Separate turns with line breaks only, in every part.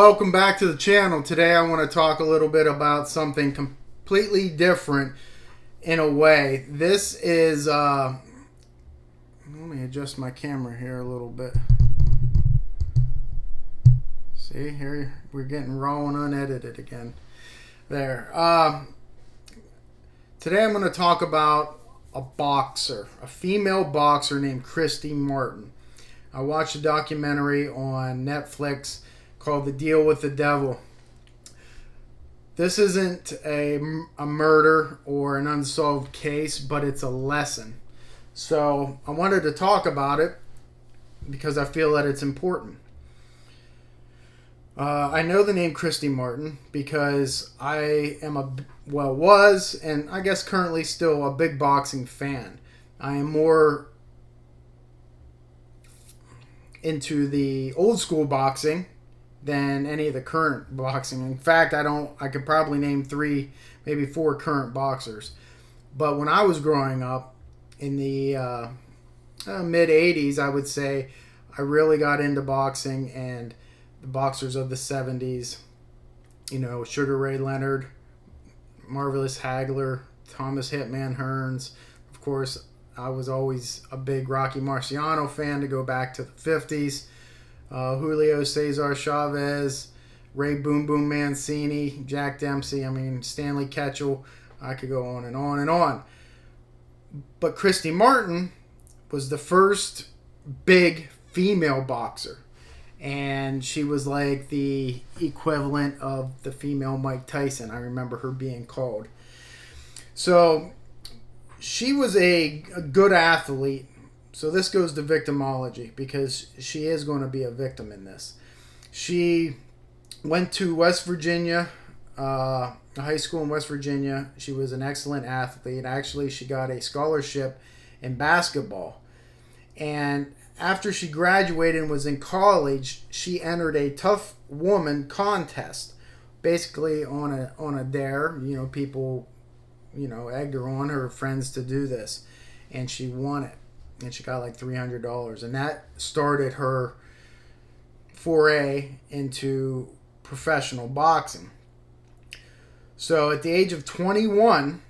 welcome back to the channel. Today I want to talk a little bit about something completely different in a way. This is, let me adjust my camera here a little bit. See, here we're getting raw and unedited again. There. Today I'm going to talk about a boxer, a female boxer named Christy Martin. I watched a documentary on Netflix called The Deal with the Devil. This isn't a murder or an unsolved case, but it's a lesson. So I wanted to talk about it because I feel that it's important. I know the name Christy Martin because I am was, and I guess currently still a big boxing fan. I am more into the old school boxing than any of the current boxing. In fact, I could probably name 3, maybe 4 current boxers. But when I was growing up in the mid 80s, I would say I really got into boxing, and the boxers of the 70s, Sugar Ray Leonard, Marvelous Hagler, Thomas Hitman Hearns. Of course, I was always a big Rocky Marciano fan to go back to the 50s. Julio Cesar Chavez, Ray Boom Boom Mancini, Jack Dempsey, Stanley Ketchel. I could go on and on and on. But Christy Martin was the first big female boxer. And she was like the equivalent of the female Mike Tyson. I remember her being called. So she was a good athlete. So this goes to victimology because she is going to be a victim in this. She went to West Virginia, a high school in West Virginia. She was an excellent athlete. Actually, she got a scholarship in basketball. And after she graduated and was in college, she entered a tough woman contest. Basically on a dare. People, egged her on, her friends, to do this. And she won it. And she got like $300. And that started her foray into professional boxing. So at the age of 21,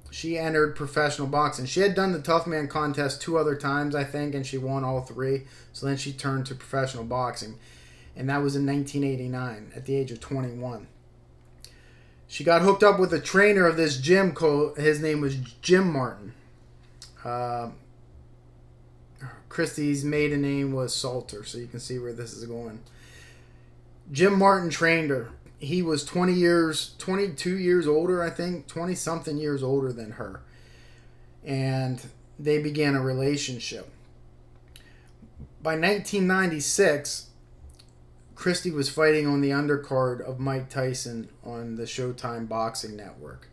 she entered professional boxing. She had done the Tough Man contest 2 other times, I think, and she won all 3. So then she turned to professional boxing. And that was in 1989 at the age of 21. She got hooked up with a trainer of this gym. His name was Jim Martin. Christy's maiden name was Salter, so you can see where this is going. Jim Martin trained her. He was 22 years older, I think, 20-something years older than her. And they began a relationship. By 1996, Christy was fighting on the undercard of Mike Tyson on the Showtime Boxing Network.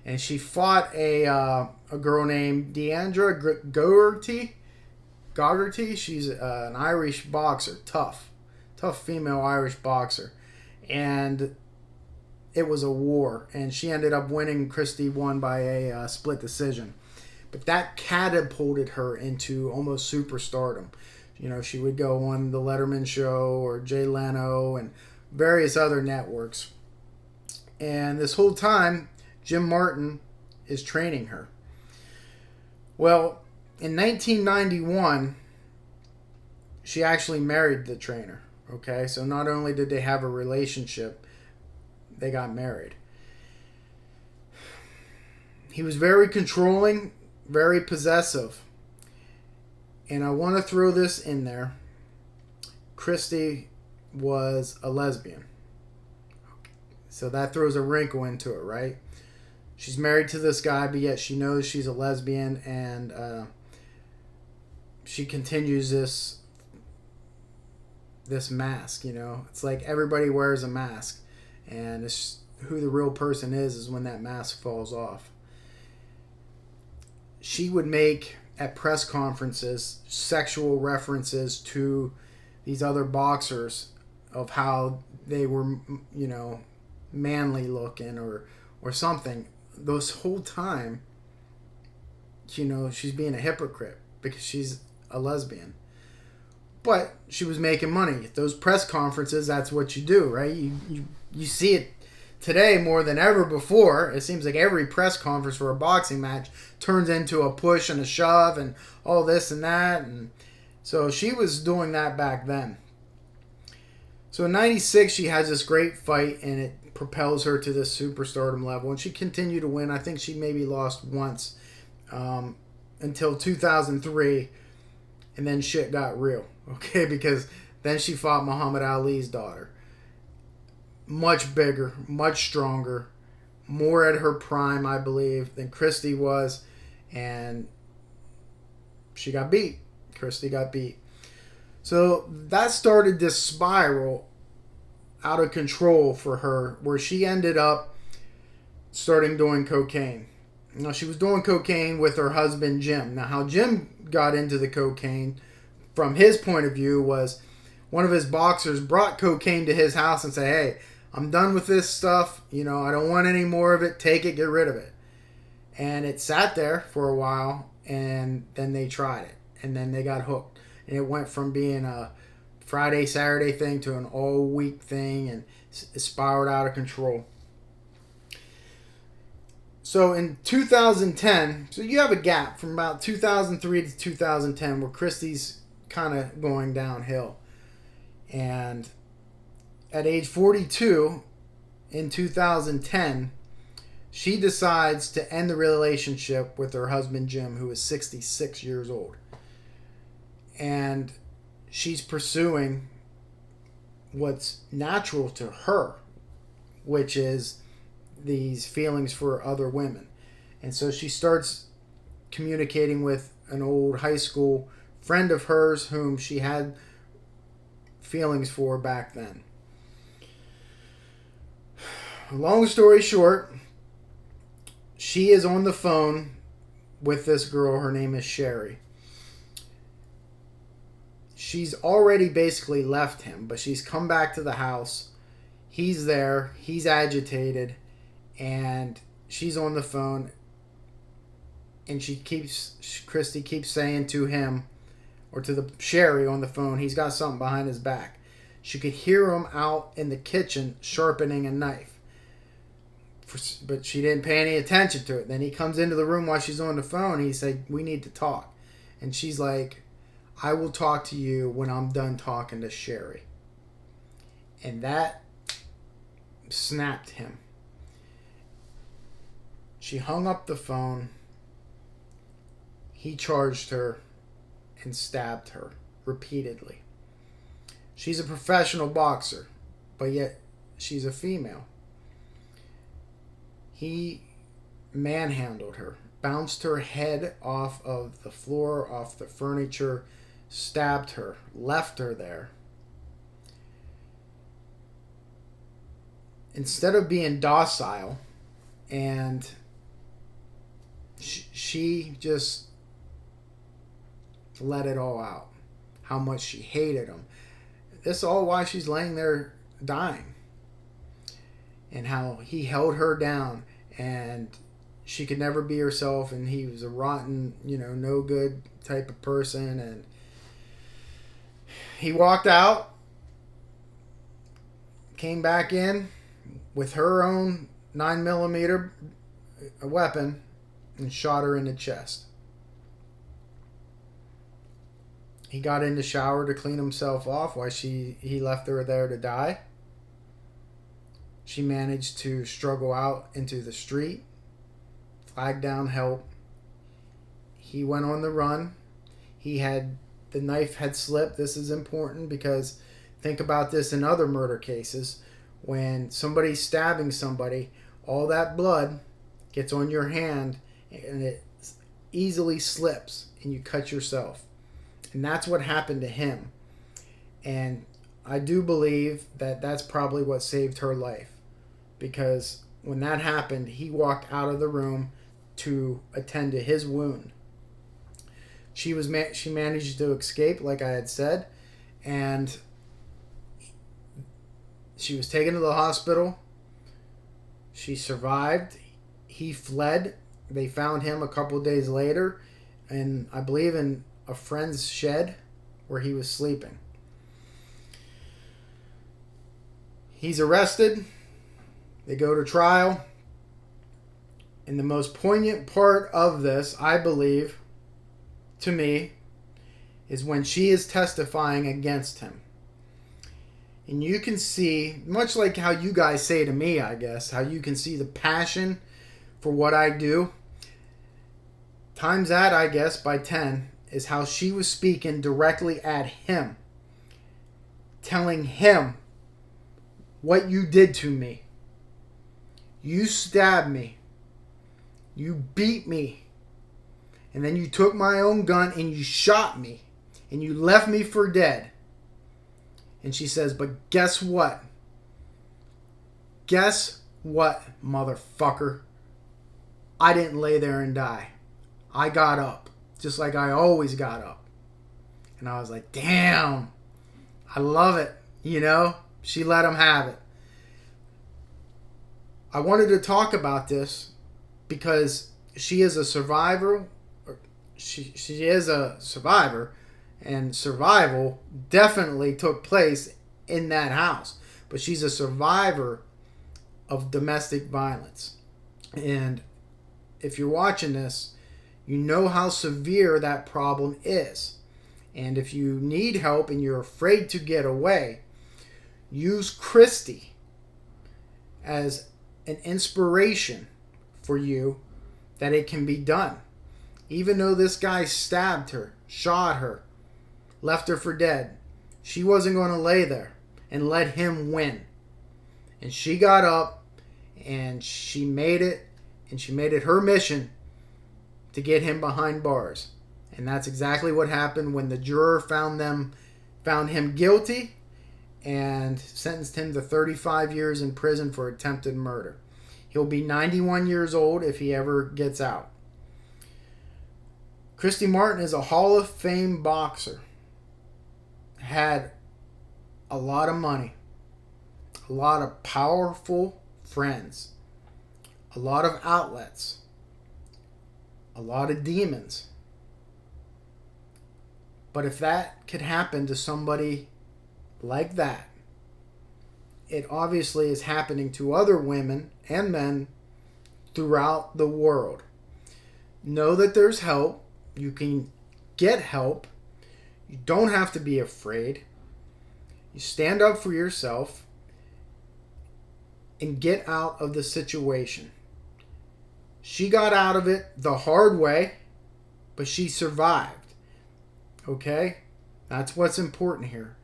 And she fought a girl named Deandra Gogarty. She's an Irish boxer, tough female Irish boxer, and it was a war. And she ended up winning. Christy won by a split decision, but that catapulted her into almost superstardom. She would go on the Letterman Show or Jay Leno and various other networks. And this whole time, Jim Martin is training her. Well, in 1991, she actually married the trainer. Okay, so not only did they have a relationship, they got married. He was very controlling, very possessive. And I want to throw this in there. Christy was a lesbian. So that throws a wrinkle into it, right? She's married to this guy, but yet she knows she's a lesbian, and she continues this mask. It's like everybody wears a mask, and it's who the real person is when that mask falls off. She would make, at press conferences, sexual references to these other boxers of how they were, manly looking or something. This whole time, she's being a hypocrite because she's a lesbian. But she was making money. At those press conferences, that's what you do, right? You see it today more than ever before. It seems like every press conference for a boxing match turns into a push and a shove and all this and that. And so she was doing that back then. So in 96, she has this great fight, and it propels her to this superstardom level. And she continued to win. I think she maybe lost once until 2003. And then shit got real. Okay, because then she fought Muhammad Ali's daughter. Much bigger, much stronger, more at her prime, I believe, than Christy was. And she got beat. Christy got beat. So that started this spiral out of control for her, where she ended up starting doing cocaine. Now, she was doing cocaine with her husband, Jim. Now, how Jim got into the cocaine, from his point of view, was one of his boxers brought cocaine to his house and said, hey, I'm done with this stuff. I don't want any more of it. Take it, get rid of it. And it sat there for a while, and then they tried it. And then they got hooked. And it went from being a Friday, Saturday thing to an all-week thing, and it spiraled out of control. So in 2010, so you have a gap from about 2003 to 2010 where Christy's kind of going downhill. And at age 42, in 2010, she decides to end the relationship with her husband, Jim, who is 66 years old. And she's pursuing what's natural to her, which is these feelings for other women. And so she starts communicating with an old high school friend of hers whom she had feelings for back then. Long story short, she is on the phone with this girl. Her name is Sherry. She's already basically left him, but she's come back to the house. He's there. He's agitated. And she's on the phone, and Christy keeps saying to him, or to the Sherry on the phone, he's got something behind his back. She could hear him out in the kitchen sharpening a knife, but she didn't pay any attention to it. Then he comes into the room while she's on the phone. He said, we need to talk. And she's like, I will talk to you when I'm done talking to Sherry. And that snapped him. She hung up the phone. He charged her and stabbed her repeatedly. She's a professional boxer, but yet she's a female. He manhandled her, bounced her head off of the floor, off the furniture, stabbed her, left her there. Instead of being docile, and she just let it all out. How much she hated him. This is all why she's laying there dying. And how he held her down, and she could never be herself, and he was a rotten, no good type of person. And he walked out, came back in with her own 9mm weapon, and shot her in the chest. He got in the shower to clean himself off while he left her there to die. She managed to struggle out into the street, flag down help. He went on the run. The knife had slipped. This is important because think about this in other murder cases. When somebody's stabbing somebody, all that blood gets on your hand and it easily slips and you cut yourself. And that's what happened to him. And I do believe that that's probably what saved her life. Because when that happened, he walked out of the room to attend to his wound. She managed to escape, like I had said. And she was taken to the hospital. She survived. He fled. They found him a couple days later. And I believe in a friend's shed where he was sleeping. He's arrested. They go to trial. And the most poignant part of this, I believe, to me, is when she is testifying against him. And you can see, much like how you guys say to me, I guess, how you can see the passion for what I do. Times that, I guess, by 10, is how she was speaking directly at him. Telling him, what you did to me. You stabbed me. You beat me. And then you took my own gun and you shot me. And you left me for dead. And she says, but guess what? Guess what, motherfucker? I didn't lay there and die. I got up. Just like I always got up. And I was like, damn. I love it. You know? She let him have it. I wanted to talk about this because she is a survivor. She is a survivor. And survival definitely took place in that house. But she's a survivor of domestic violence. And if you're watching this, you know how severe that problem is. And if you need help and you're afraid to get away, use Christy as an inspiration for you that it can be done. Even though this guy stabbed her, shot her, left her for dead, she wasn't going to lay there and let him win. And she got up and she made it, and she made it her mission to get him behind bars. And that's exactly what happened when the juror found him guilty and sentenced him to 35 years in prison for attempted murder. He'll be 91 years old if he ever gets out. Christy Martin is a Hall of Fame boxer. Had a lot of money, a lot of powerful friends, a lot of outlets, a lot of demons. But if that could happen to somebody like that, it obviously is happening to other women and men throughout the world. Know that there's help. You can get help. You don't have to be afraid. You stand up for yourself and get out of the situation. She got out of it the hard way, but she survived. Okay? That's what's important here.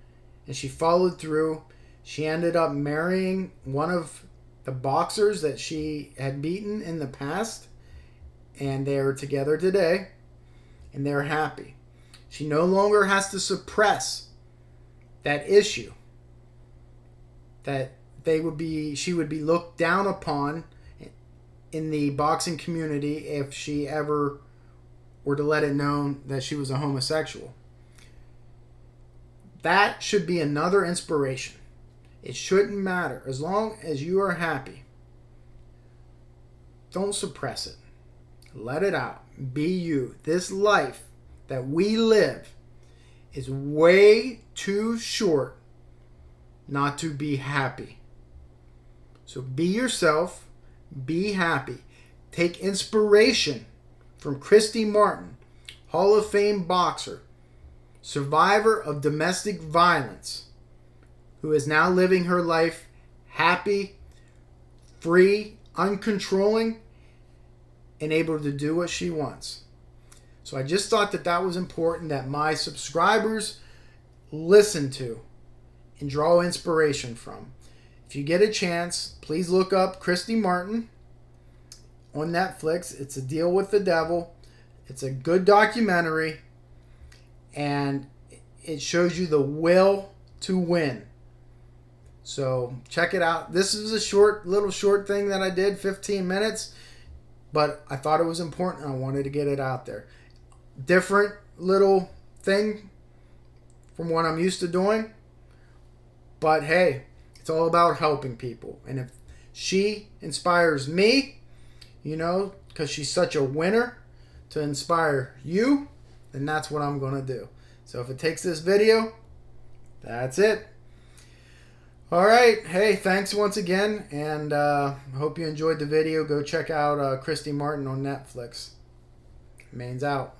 And she followed through. She ended up marrying one of the boxers that she had beaten in the past. And they are together today. And they're happy. She no longer has to suppress that issue. That she would be looked down upon in the boxing community if she ever were to let it known that she was a homosexual. That should be another inspiration. It shouldn't matter. As long as you are happy, don't suppress it. Let it out. Be you. This life that we live is way too short not to be happy. So be yourself. Be happy. Take inspiration from Christy Martin, Hall of Fame boxer, survivor of domestic violence, who is now living her life happy, free, uncontrolling, and able to do what she wants. So I just thought that was important that my subscribers listen to and draw inspiration from. If you get a chance, please look up Christy Martin on Netflix. It's A Deal with the Devil. It's a good documentary, and it shows you the will to win. So check it out. This is a little short thing that I did, 15 minutes, but I thought it was important. I wanted to get it out there. Different little thing from what I'm used to doing, but hey, it's all about helping people. And if she inspires me, because she's such a winner, to inspire you, then that's what I'm going to do. So if it takes this video, that's it. All right. Hey, thanks once again, and hope you enjoyed the video. Go check out Christy Martin on Netflix. Main's out.